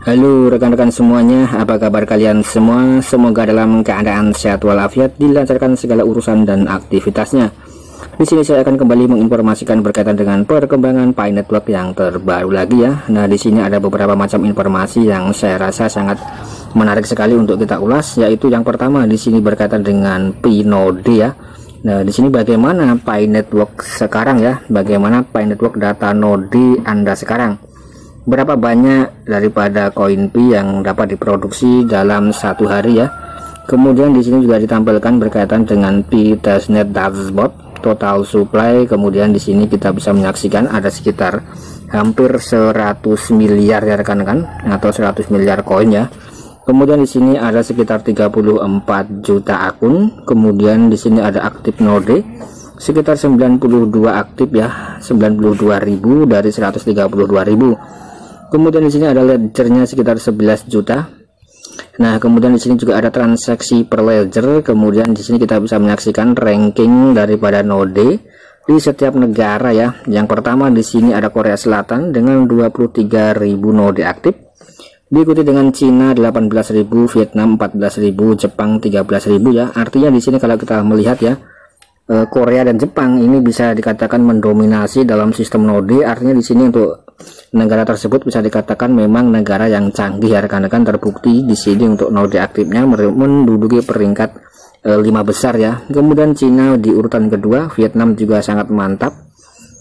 Halo rekan-rekan semuanya, apa kabar kalian semua? Semoga dalam keadaan sehat walafiat, dilancarkan segala urusan dan aktivitasnya. Di sini saya akan kembali menginformasikan berkaitan dengan perkembangan Pi Network yang terbaru lagi ya. Nah, di sini ada beberapa macam informasi yang saya rasa sangat menarik sekali untuk kita ulas, yaitu yang pertama di sini berkaitan dengan Pi Node ya. Nah, di sini bagaimana Pi Network sekarang ya? Bagaimana Pi Network data node Anda sekarang? Berapa banyak daripada koin Pi yang dapat diproduksi dalam satu hari ya. Kemudian di sini juga ditampilkan berkaitan dengan Pi testnet dashboard total supply. Kemudian di sini kita bisa menyaksikan ada sekitar hampir 100 miliar ya rekan-rekan, atau 100 miliar koin ya. Kemudian di sini ada sekitar 34 juta akun. Kemudian di sini ada aktif node sekitar 92 aktif ya, 92.000 dari 132.000. Kemudian di sini ada ledgernya sekitar 11 juta. Nah, kemudian di sini juga ada transaksi per ledger. Kemudian di sini kita bisa menyaksikan ranking daripada node di setiap negara ya. Yang pertama di sini ada Korea Selatan dengan 23.000 node aktif. Diikuti dengan Cina 18.000, Vietnam 14.000, Jepang 13.000 ya. Artinya di sini kalau kita melihat ya, Korea dan Jepang ini bisa dikatakan mendominasi dalam sistem node. Artinya di sini untuk negara tersebut bisa dikatakan memang negara yang canggih ya rekan-rekan. Terbukti di sini untuk node aktifnya menduduki peringkat 5 besar ya. Kemudian Cina di urutan kedua, Vietnam juga sangat mantap.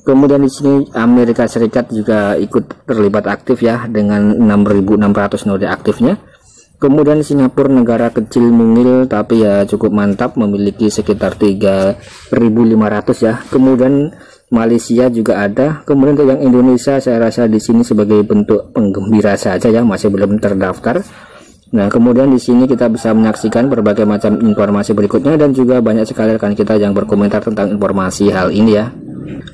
Kemudian di sini Amerika Serikat juga ikut terlibat aktif ya dengan 6.600 node aktifnya. Kemudian Singapura negara kecil mungil tapi ya cukup mantap, memiliki sekitar 3.500 ya. Kemudian Malaysia juga ada. Kemudian untuk yang Indonesia saya rasa di sini sebagai bentuk penggembira saja ya, masih belum terdaftar. Nah, kemudian di sini kita bisa menyaksikan berbagai macam informasi berikutnya, dan juga banyak sekali rekan kita yang berkomentar tentang informasi hal ini ya.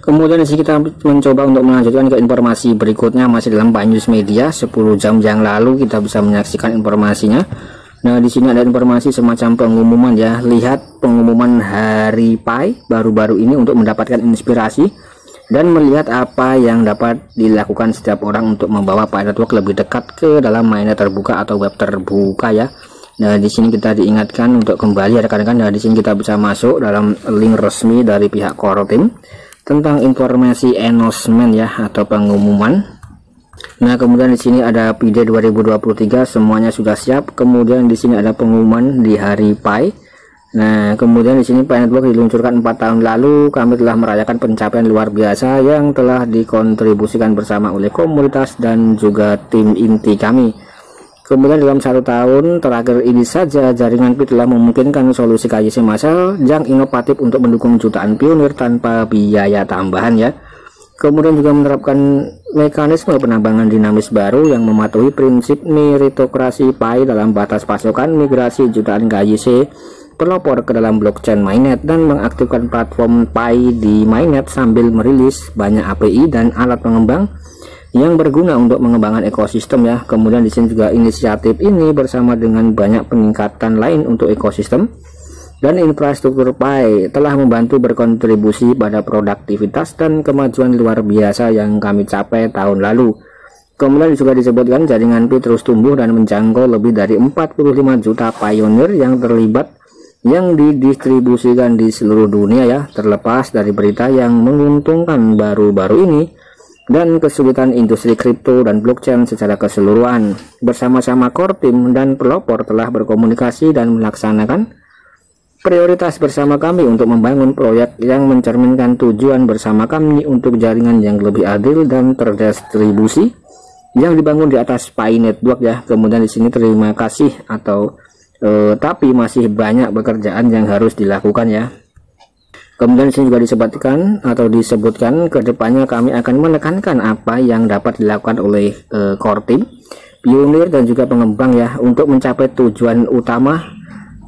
Kemudian di sini kita mencoba untuk melanjutkan ke informasi berikutnya, masih dalam Pi News Media. 10 jam yang lalu kita bisa menyaksikan informasinya. Nah, di sini ada informasi semacam pengumuman ya. Lihat pengumuman hari Pi baru-baru ini untuk mendapatkan inspirasi dan melihat apa yang dapat dilakukan setiap orang untuk membawa Pi Network lebih dekat ke dalam mainnet terbuka atau web terbuka ya. Nah, di sini kita diingatkan untuk kembali rekan-rekan. Nah, di sini kita bisa masuk dalam link resmi dari pihak core team tentang informasi announcement ya, atau pengumuman. Nah, kemudian di sini ada PD 2023 semuanya sudah siap. Kemudian di sini ada pengumuman di hari Pi. Nah, kemudian di sini Pi Network diluncurkan 4 tahun lalu. Kami telah merayakan pencapaian luar biasa yang telah dikontribusikan bersama oleh komunitas dan juga tim inti kami. Kemudian dalam 1 tahun terakhir ini saja, jaringan Pi telah memungkinkan solusi KYC massal yang inovatif untuk mendukung jutaan pionir tanpa biaya tambahan ya. Kemudian juga menerapkan mekanisme penambangan dinamis baru yang mematuhi prinsip meritokrasi Pi dalam batas pasokan migrasi jutaan KYC pelopor ke dalam blockchain mainnet, dan mengaktifkan platform Pi di mainnet sambil merilis banyak API dan alat pengembang yang berguna untuk mengembangkan ekosistem ya. Kemudian di sini juga inisiatif ini bersama dengan banyak peningkatan lain untuk ekosistem dan infrastruktur Pi telah membantu berkontribusi pada produktivitas dan kemajuan luar biasa yang kami capai tahun lalu. Kemudian juga disebutkan jaringan Pi terus tumbuh dan menjangkau lebih dari 45 juta pionir yang terlibat, yang didistribusikan di seluruh dunia ya, terlepas dari berita yang menguntungkan baru-baru ini dan kesulitan industri kripto dan blockchain secara keseluruhan. Bersama-sama core team dan pelopor telah berkomunikasi dan melaksanakan prioritas bersama kami untuk membangun proyek yang mencerminkan tujuan bersama kami untuk jaringan yang lebih adil dan terdistribusi yang dibangun di atas Pi Network ya. Kemudian di sini terima kasih tapi masih banyak pekerjaan yang harus dilakukan ya. Kemudian di sini juga disebutkan kedepannya kami akan menekankan apa yang dapat dilakukan oleh core team, pionir dan juga pengembang ya, untuk mencapai tujuan utama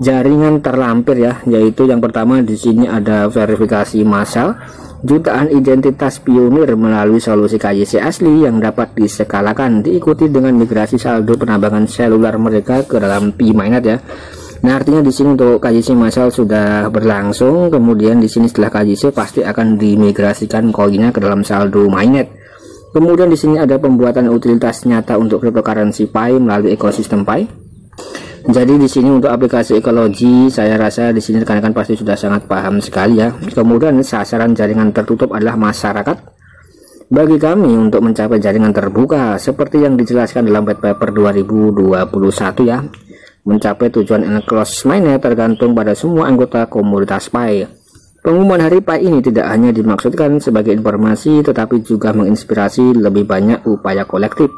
jaringan terlampir ya, yaitu yang pertama di sini ada verifikasi massal jutaan identitas pionir melalui solusi KYC asli yang dapat diskalakan, diikuti dengan migrasi saldo penambangan seluler mereka ke dalam Pi mainnet ya. Nah, artinya di sini untuk KYC massal sudah berlangsung. Kemudian di sini setelah KYC pasti akan dimigrasikan koinnya ke dalam saldo mainnet. Kemudian di sini ada pembuatan utilitas nyata untuk cryptocurrency Pi melalui ekosistem Pi. Jadi di sini untuk aplikasi ekologi, saya rasa di sini rekan-rekan pasti sudah sangat paham sekali ya. Kemudian sasaran jaringan tertutup adalah masyarakat. Bagi kami untuk mencapai jaringan terbuka seperti yang dijelaskan dalam white paper 2021 ya, mencapai tujuan enclosed mainnet tergantung pada semua anggota komunitas Pi. Pengumuman hari Pi ini tidak hanya dimaksudkan sebagai informasi, tetapi juga menginspirasi lebih banyak upaya kolektif.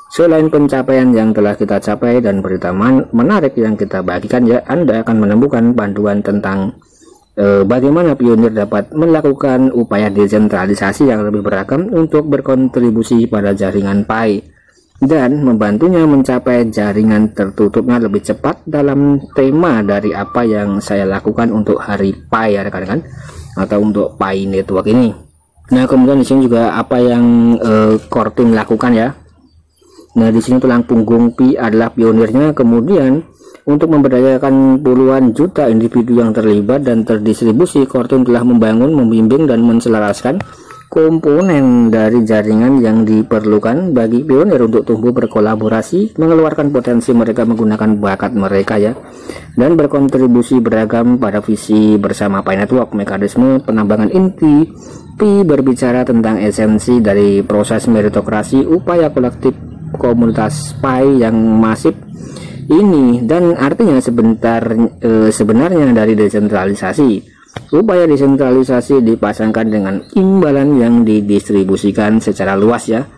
Selain pencapaian yang telah kita capai dan berita menarik yang kita bagikan ya, Anda akan menemukan panduan tentang bagaimana pionir dapat melakukan upaya desentralisasi yang lebih beragam untuk berkontribusi pada jaringan Pi dan membantunya mencapai jaringan tertutupnya lebih cepat dalam tema dari apa yang saya lakukan untuk hari Pi ya rekan-rekan, atau untuk Pi Network ini. Nah, kemudian di sini juga apa yang core team lakukan ya. Nah, di sini tulang punggung Pi adalah pionirnya. Kemudian untuk memberdayakan puluhan juta individu yang terlibat dan terdistribusi, core team telah membangun, membimbing dan menselaraskan komponen dari jaringan yang diperlukan bagi pionir untuk tumbuh berkolaborasi, mengeluarkan potensi mereka menggunakan bakat mereka ya, dan berkontribusi beragam pada visi bersama Pi Network. Mekanisme penambangan inti Pi berbicara tentang esensi dari proses meritokrasi, upaya kolektif komunitas Pi yang masif ini, dan artinya sebenarnya dari desentralisasi. Upaya desentralisasi dipasangkan dengan imbalan yang didistribusikan secara luas ya.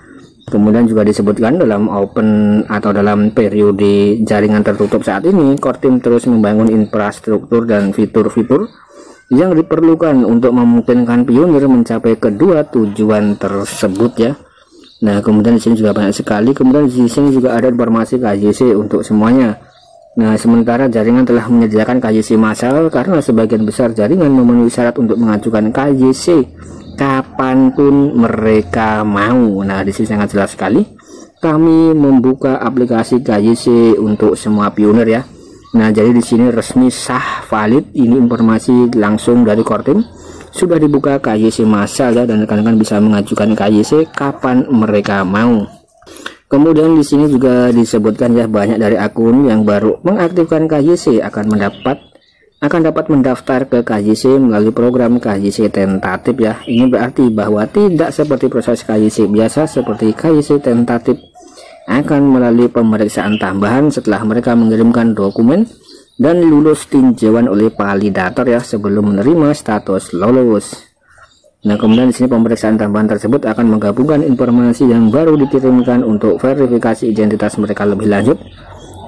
Kemudian juga disebutkan dalam open atau dalam periode jaringan tertutup saat ini, core team terus membangun infrastruktur dan fitur-fitur yang diperlukan untuk memungkinkan pionir mencapai kedua tujuan tersebut ya. Nah, kemudian di sini juga banyak sekali. Kemudian di sini juga ada informasi KYC untuk semuanya. Nah, sementara jaringan telah menyediakan KYC massal karena sebagian besar jaringan memenuhi syarat untuk mengajukan KYC kapanpun mereka mau. Nah, di sini sangat jelas sekali. Kami membuka aplikasi KYC untuk semua pionir ya. Nah, jadi di sini resmi sah valid. Ini informasi langsung dari core team. Sudah dibuka KYC massal ya, dan rekan-rekan bisa mengajukan KYC kapan mereka mau. Kemudian di sini juga disebutkan ya, banyak dari akun yang baru mengaktifkan KYC akan dapat mendaftar ke KYC melalui program KYC tentatif ya. Ini berarti bahwa tidak seperti proses KYC biasa seperti KYC tentatif akan melalui pemeriksaan tambahan setelah mereka mengirimkan dokumen dan lulus tinjauan oleh validator ya sebelum menerima status lolos. Nah, kemudian di sini pemeriksaan tambahan tersebut akan menggabungkan informasi yang baru dikirimkan untuk verifikasi identitas mereka lebih lanjut.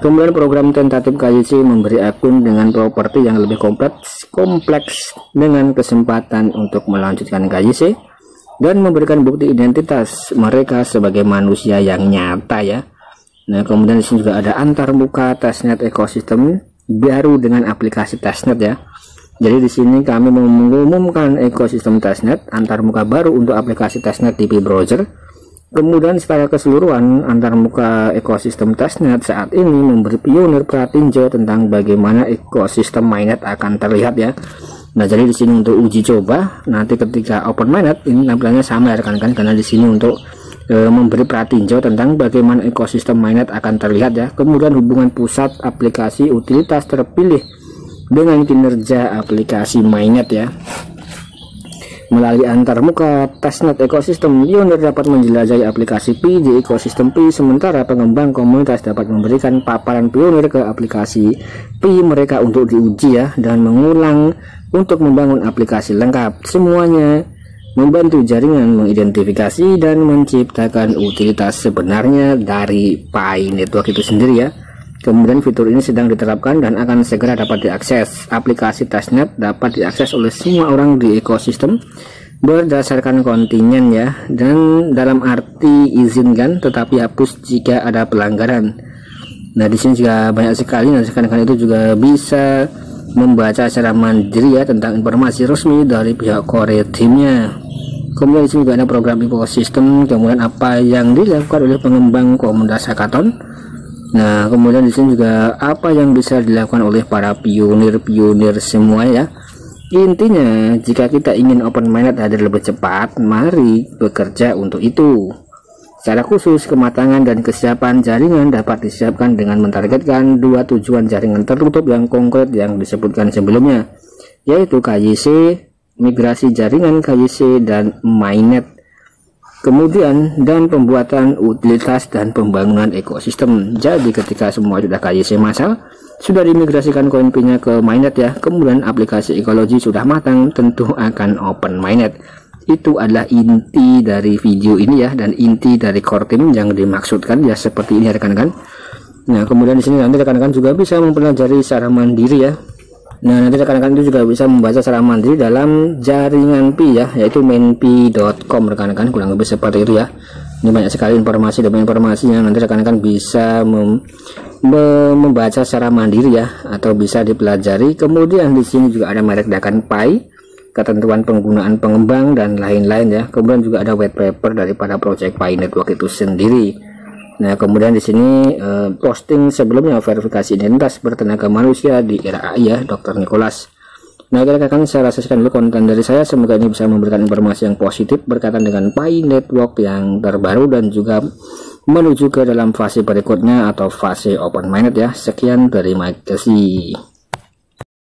Kemudian program tentatif KYC memberi akun dengan properti yang lebih kompleks dengan kesempatan untuk melanjutkan KYC dan memberikan bukti identitas mereka sebagai manusia yang nyata ya. Nah, kemudian di sini juga ada antarmuka testnet ekosistem baru dengan aplikasi testnet ya. Jadi di sini kami mengumumkan ekosistem testnet antarmuka baru untuk aplikasi testnet di Pi browser. Kemudian secara keseluruhan antarmuka ekosistem testnet saat ini memberi pionir pratinjau tentang bagaimana ekosistem mainnet akan terlihat ya. Nah, jadi di sini untuk uji coba nanti ketika open mainnet ini tampilannya sama ya rekan-rekan, karena di sini untuk memberi pratinjau tentang bagaimana ekosistem mainnet akan terlihat ya. Kemudian hubungan pusat aplikasi utilitas terpilih dengan kinerja aplikasi mainnet ya. Melalui antarmuka testnet ekosistem, pionir dapat menjelajahi aplikasi Pi di ekosistem Pi, sementara pengembang komunitas dapat memberikan paparan pionir ke aplikasi Pi mereka untuk diuji ya, dan mengulang untuk membangun aplikasi lengkap. Semuanya membantu jaringan mengidentifikasi dan menciptakan utilitas sebenarnya dari Pi Network itu sendiri ya. Kemudian fitur ini sedang diterapkan dan akan segera dapat diakses. Aplikasi testnet dapat diakses oleh semua orang di ekosistem berdasarkan kontingen ya, dan dalam arti izinkan tetapi hapus jika ada pelanggaran. Nah, di sini juga banyak sekali. Nah, rekan-rekan itu juga bisa membaca secara mandiri ya tentang informasi resmi dari pihak core teamnya. Kemudian di sini juga ada program ekosistem, kemudian apa yang dilakukan oleh pengembang komunitas hackathon. Nah, kemudian di sini juga apa yang bisa dilakukan oleh para pionir-pionir semua ya. Intinya, jika kita ingin open mainnet hadir lebih cepat, mari bekerja untuk itu. Secara khusus, kematangan dan kesiapan jaringan dapat disiapkan dengan mentargetkan dua tujuan jaringan tertutup yang konkret yang disebutkan sebelumnya, yaitu KYC, migrasi jaringan KYC dan mainnet, kemudian dan pembuatan utilitas dan pembangunan ekosistem. Jadi ketika semua sudah KYC massal, sudah dimigrasikan koin Pi-nya ke mainnet ya, kemudian aplikasi ekologi sudah matang, tentu akan open mainnet. Itu adalah inti dari video ini ya, dan inti dari core team yang dimaksudkan ya, seperti ini rekan-rekan. Nah, kemudian di sini nanti rekan-rekan juga bisa mempelajari secara mandiri ya. Nah, nanti rekan-rekan itu juga bisa membaca secara mandiri dalam jaringan Pi ya, yaitu mainpi.com rekan-rekan, kurang lebih seperti itu ya. Ini banyak sekali informasi dan informasinya, nanti rekan-rekan bisa membaca secara mandiri ya, atau bisa dipelajari. Kemudian di sini juga ada merek dakan Pi, ketentuan penggunaan pengembang dan lain-lain ya. Kemudian juga ada white paper daripada project Pi Network itu sendiri. Nah, kemudian di sini posting sebelumnya verifikasi identitas bertenaga manusia di era AI ya, Dr. Nicholas. Nah, rekan-rekan, saya rasakan dulu konten dari saya, semoga ini bisa memberikan informasi yang positif berkaitan dengan Pi Network yang terbaru dan juga menuju ke dalam fase berikutnya atau fase open mainnet ya. Sekian, terima kasih.